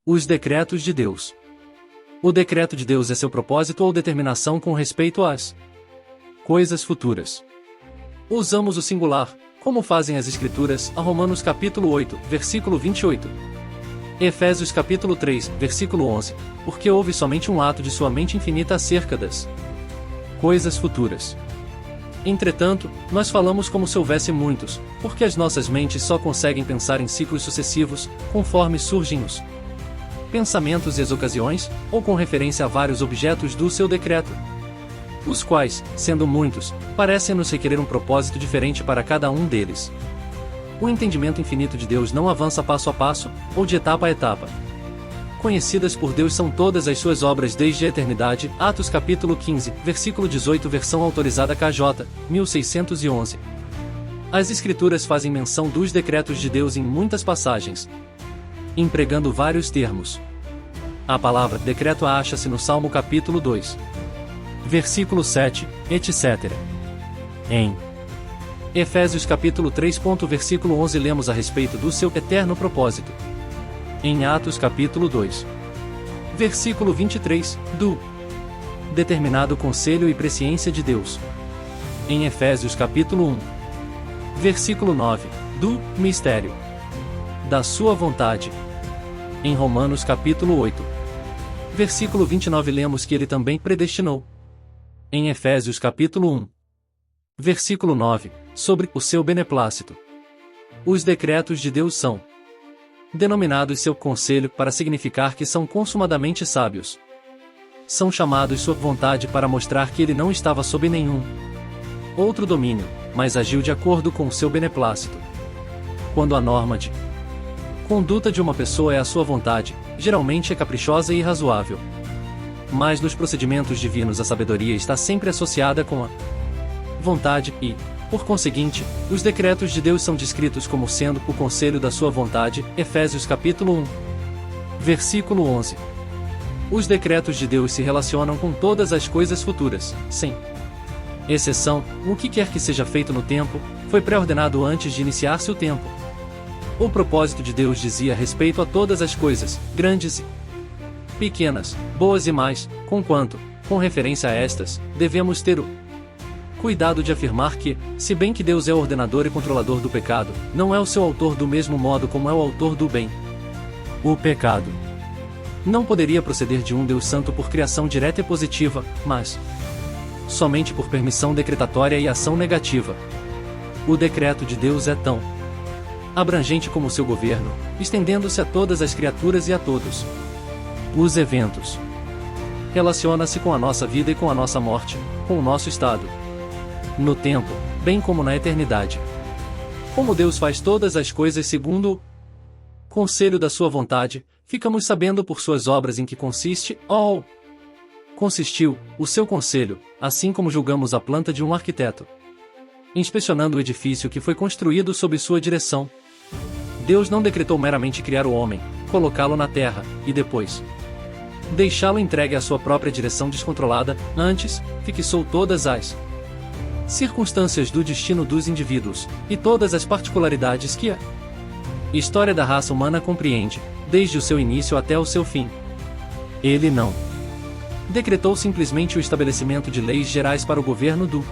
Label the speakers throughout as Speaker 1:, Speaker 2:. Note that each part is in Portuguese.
Speaker 1: Os decretos de Deus. O decreto de Deus é seu propósito ou determinação com respeito às coisas futuras. Usamos o singular, como fazem as Escrituras, a Romanos capítulo 8, versículo 28. Efésios capítulo 3, versículo 11, porque houve somente um ato de sua mente infinita acerca das coisas futuras. Entretanto, nós falamos como se houvesse muitos, porque as nossas mentes só conseguem pensar em ciclos sucessivos, conforme surgem os pensamentos e as ocasiões, ou com referência a vários objetos do seu decreto, os quais, sendo muitos, parecem-nos requerer um propósito diferente para cada um deles. O entendimento infinito de Deus não avança passo a passo, ou de etapa a etapa. Conhecidas por Deus são todas as suas obras desde a eternidade. Atos capítulo 15, versículo 18, versão autorizada KJ, 1611. As Escrituras fazem menção dos decretos de Deus em muitas passagens, empregando vários termos. A palavra decreto acha-se no Salmo capítulo 2, versículo 7, etc. Em Efésios capítulo 3. Versículo 11 lemos a respeito do seu eterno propósito. Em Atos capítulo 2, versículo 23, do determinado conselho e presciência de Deus. Em Efésios capítulo 1, versículo 9, do mistério da sua vontade. Em Romanos capítulo 8, versículo 29 lemos que ele também predestinou. Em Efésios capítulo 1, versículo 9, sobre o seu beneplácito. Os decretos de Deus são denominados seu conselho para significar que são consumadamente sábios. São chamados sua vontade para mostrar que ele não estava sob nenhum outro domínio, mas agiu de acordo com o seu beneplácito. Quando a norma de conduta de uma pessoa é a sua vontade, geralmente é caprichosa e irrazoável. Mas nos procedimentos divinos a sabedoria está sempre associada com a vontade e, por conseguinte, os decretos de Deus são descritos como sendo o conselho da sua vontade. Efésios capítulo 1, versículo 11. Os decretos de Deus se relacionam com todas as coisas futuras, sem exceção. O que quer que seja feito no tempo, foi pré-ordenado antes de iniciar-se o tempo. O propósito de Deus dizia respeito a todas as coisas, grandes e pequenas, boas e más, conquanto, com referência a estas, devemos ter o cuidado de afirmar que, se bem que Deus é o ordenador e controlador do pecado, não é o seu autor do mesmo modo como é o autor do bem. O pecado não poderia proceder de um Deus santo por criação direta e positiva, mas somente por permissão decretatória e ação negativa. O decreto de Deus é tão abrangente como o seu governo, estendendo-se a todas as criaturas e a todos os eventos. Relaciona-se com a nossa vida e com a nossa morte, com o nosso estado no tempo, bem como na eternidade. Como Deus faz todas as coisas segundo o conselho da sua vontade, ficamos sabendo por suas obras em que consiste, consistiu, o seu conselho, assim como julgamos a planta de um arquiteto, inspecionando o edifício que foi construído sob sua direção. Deus não decretou meramente criar o homem, colocá-lo na terra, e depois deixá-lo entregue à sua própria direção descontrolada. Antes, fixou todas as circunstâncias do destino dos indivíduos, e todas as particularidades que a história da raça humana compreende, desde o seu início até o seu fim. Ele não decretou simplesmente o estabelecimento de leis gerais para o governo do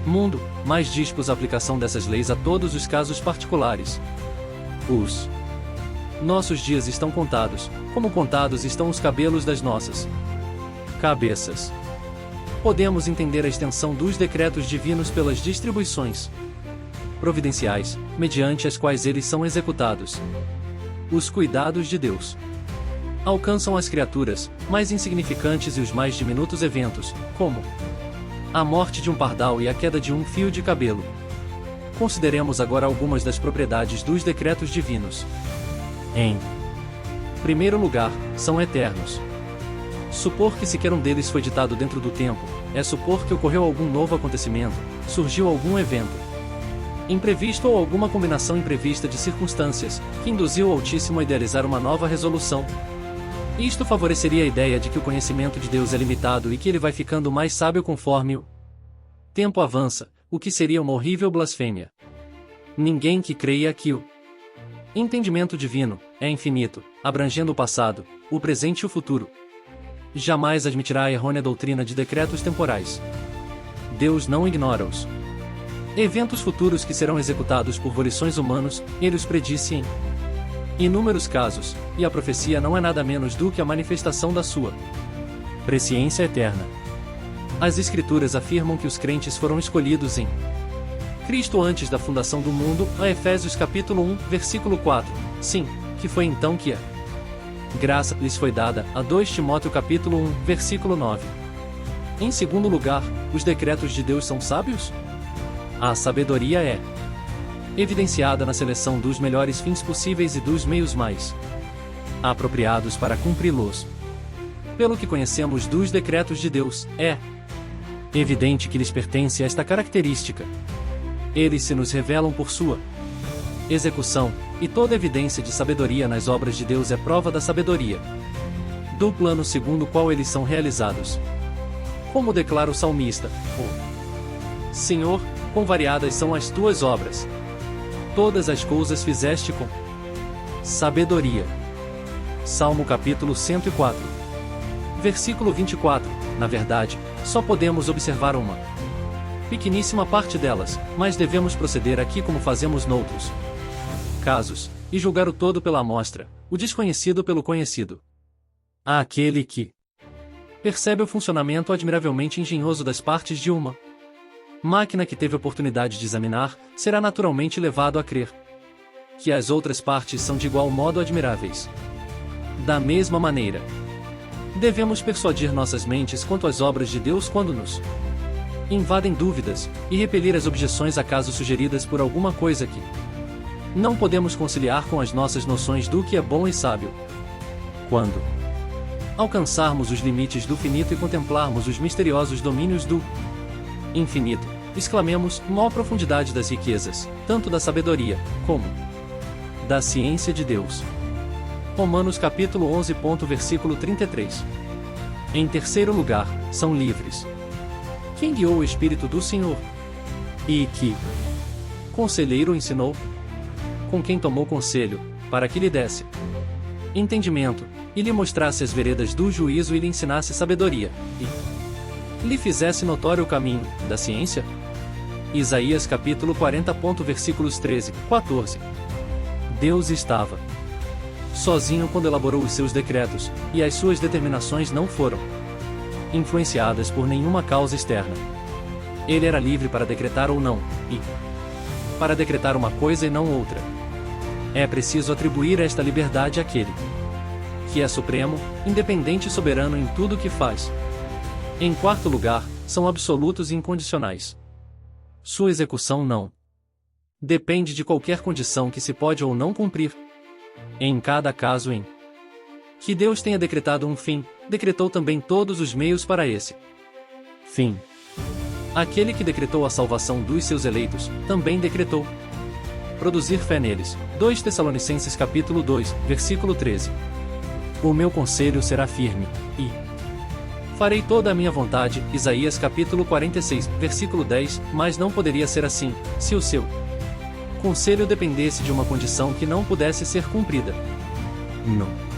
Speaker 1: mundo, mas dispôs a aplicação dessas leis a todos os casos particulares. Os nossos dias estão contados, como contados estão os cabelos das nossas cabeças. Podemos entender a extensão dos decretos divinos pelas distribuições providenciais, mediante as quais eles são executados. Os cuidados de Deus alcançam as criaturas mais insignificantes e os mais diminutos eventos, como a morte de um pardal e a queda de um fio de cabelo. Consideremos agora algumas das propriedades dos decretos divinos. Em primeiro lugar, são eternos. Supor que sequer um deles foi ditado dentro do tempo, é supor que ocorreu algum novo acontecimento, surgiu algum evento imprevisto ou alguma combinação imprevista de circunstâncias, que induziu o Altíssimo a idealizar uma nova resolução. Isto favoreceria a ideia de que o conhecimento de Deus é limitado e que ele vai ficando mais sábio conforme o tempo avança, o que seria uma horrível blasfêmia. Ninguém que creia que o Entendimento divino é infinito, abrangendo o passado, o presente e o futuro. Jamais admitirá a errônea doutrina de decretos temporais. Deus não ignora-os. Eventos futuros que serão executados por volições humanos, ele os predisse em inúmeros casos, e a profecia não é nada menos do que a manifestação da sua presciência eterna. As Escrituras afirmam que os crentes foram escolhidos em Cristo antes da fundação do mundo, a Efésios capítulo 1, versículo 4. Sim, que foi então que a graça lhes foi dada, a 2 Timóteo capítulo 1, versículo 9. Em segundo lugar, os decretos de Deus são sábios? A sabedoria é evidenciada na seleção dos melhores fins possíveis e dos meios mais apropriados para cumpri-los. Pelo que conhecemos dos decretos de Deus, é evidente que lhes pertence esta característica. Eles se nos revelam por sua execução, e toda evidência de sabedoria nas obras de Deus é prova da sabedoria do plano segundo o qual eles são realizados. Como declara o salmista: "Oh Senhor, quão variadas são as tuas obras! Todas as coisas fizeste com sabedoria." Salmo capítulo 104. Versículo 24. Na verdade, só podemos observar uma pequeníssima parte delas, mas devemos proceder aqui como fazemos noutros casos, e julgar o todo pela amostra, o desconhecido pelo conhecido. Há aquele que percebe o funcionamento admiravelmente engenhoso das partes de uma máquina que teve oportunidade de examinar, será naturalmente levado a crer que as outras partes são de igual modo admiráveis. Da mesma maneira, devemos persuadir nossas mentes quanto às obras de Deus quando nos invadem dúvidas, e repelir as objeções acaso sugeridas por alguma coisa que não podemos conciliar com as nossas noções do que é bom e sábio. Quando alcançarmos os limites do finito e contemplarmos os misteriosos domínios do infinito, exclamemos: "Ó profundidade das riquezas, tanto da sabedoria, como da ciência de Deus." Romanos capítulo 11. Versículo 33. Em terceiro lugar, são livres. Quem guiou o Espírito do Senhor? E que conselheiro ensinou? Com quem tomou conselho, para que lhe desse entendimento, e lhe mostrasse as veredas do juízo e lhe ensinasse sabedoria, e lhe fizesse notório o caminho da ciência? Isaías capítulo 40. Versículos 13, 14. Deus estava sozinho quando elaborou os seus decretos, e as suas determinações não foram influenciadas por nenhuma causa externa. Ele era livre para decretar ou não, e para decretar uma coisa e não outra. É preciso atribuir esta liberdade àquele que é supremo, independente e soberano em tudo o que faz. Em quarto lugar, são absolutos e incondicionais. Sua execução não depende de qualquer condição que se pode ou não cumprir. Em cada caso em que Deus tenha decretado um fim, decretou também todos os meios para esse fim. Aquele que decretou a salvação dos seus eleitos, também decretou produzir fé neles. 2 Tessalonicenses capítulo 2, versículo 13. O meu conselho será firme, e farei toda a minha vontade. Isaías capítulo 46, versículo 10. Mas não poderia ser assim, se o seu conselho dependesse de uma condição que não pudesse ser cumprida. Não.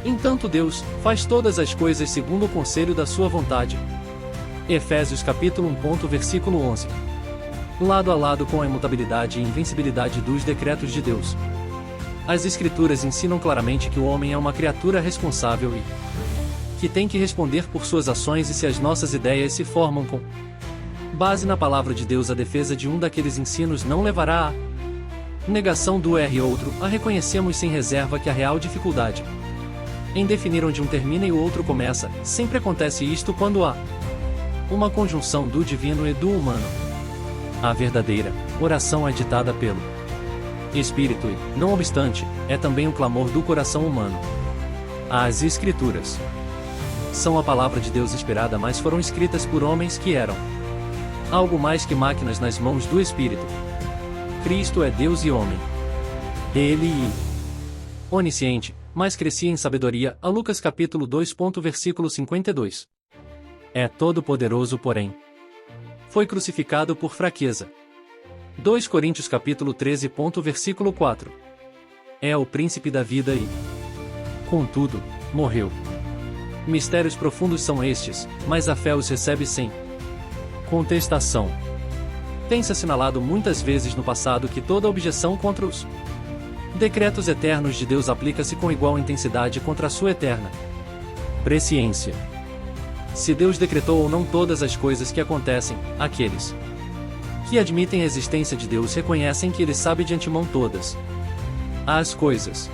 Speaker 1: Entanto Deus faz todas as coisas segundo o conselho da sua vontade. Efésios capítulo 1. Versículo 11. Lado a lado com a imutabilidade e invencibilidade dos decretos de Deus, as Escrituras ensinam claramente que o homem é uma criatura responsável e que tem que responder por suas ações, e se as nossas ideias se formam com base na palavra de Deus, a defesa de um daqueles ensinos não levará à negação do outro. A reconhecemos sem reserva que a real dificuldade em definir onde um termina e o outro começa, sempre acontece isto quando há uma conjunção do divino e do humano. A verdadeira oração é ditada pelo Espírito e, não obstante, é também o clamor do coração humano. As Escrituras são a palavra de Deus inspirada, mas foram escritas por homens que eram algo mais que máquinas nas mãos do Espírito. Cristo é Deus e homem. Ele onisciente, mas crescia em sabedoria. A Lucas capítulo 2. Versículo 52. É todo-poderoso, porém foi crucificado por fraqueza. 2 Coríntios capítulo 13. Versículo 4. É o príncipe da vida e, contudo, morreu. Mistérios profundos são estes, mas a fé os recebe sem contestação. Tem-se assinalado muitas vezes no passado que toda objeção contra os decretos eternos de Deus aplica-se com igual intensidade contra a sua eterna presciência. Se Deus decretou ou não todas as coisas que acontecem, aqueles que admitem a existência de Deus reconhecem que Ele sabe de antemão todas as coisas.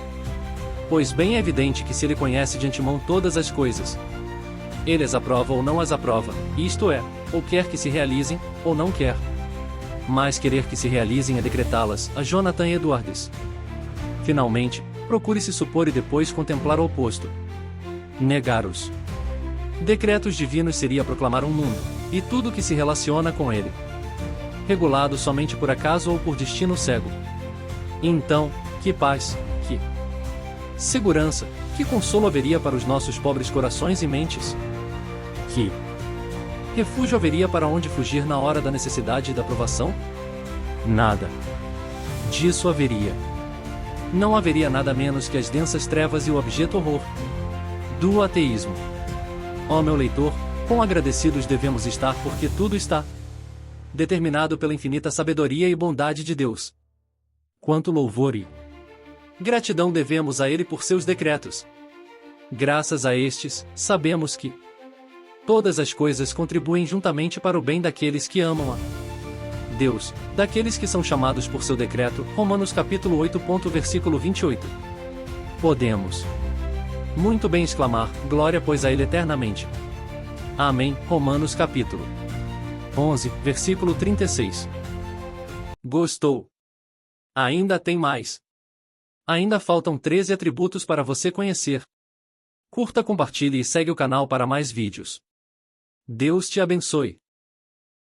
Speaker 1: Pois bem é evidente que se Ele conhece de antemão todas as coisas, Ele as aprova ou não as aprova, isto é, ou quer que se realizem, ou não quer. Mas querer que se realizem é decretá-las, a Jonathan Edwards. Finalmente, procure-se supor e depois contemplar o oposto. Negar os decretos divinos seria proclamar um mundo, e tudo que se relaciona com ele, regulado somente por acaso ou por destino cego. Então, que paz, que segurança, que consolo haveria para os nossos pobres corações e mentes? Que refúgio haveria para onde fugir na hora da necessidade e da provação? Nada disso haveria. Não haveria nada menos que as densas trevas e o abjeto horror do ateísmo. Ó meu leitor, quão agradecidos devemos estar porque tudo está determinado pela infinita sabedoria e bondade de Deus. Quanto louvor e gratidão devemos a Ele por seus decretos. Graças a estes, sabemos que todas as coisas contribuem juntamente para o bem daqueles que amam a Deus, daqueles que são chamados por seu decreto. Romanos capítulo 8. Versículo 28. Podemos muito bem exclamar, glória pois a Ele eternamente. Amém. Romanos capítulo 11, versículo 36. Gostou? Ainda tem mais. Ainda faltam 13 atributos para você conhecer. Curta, compartilhe e segue o canal para mais vídeos. Deus te abençoe.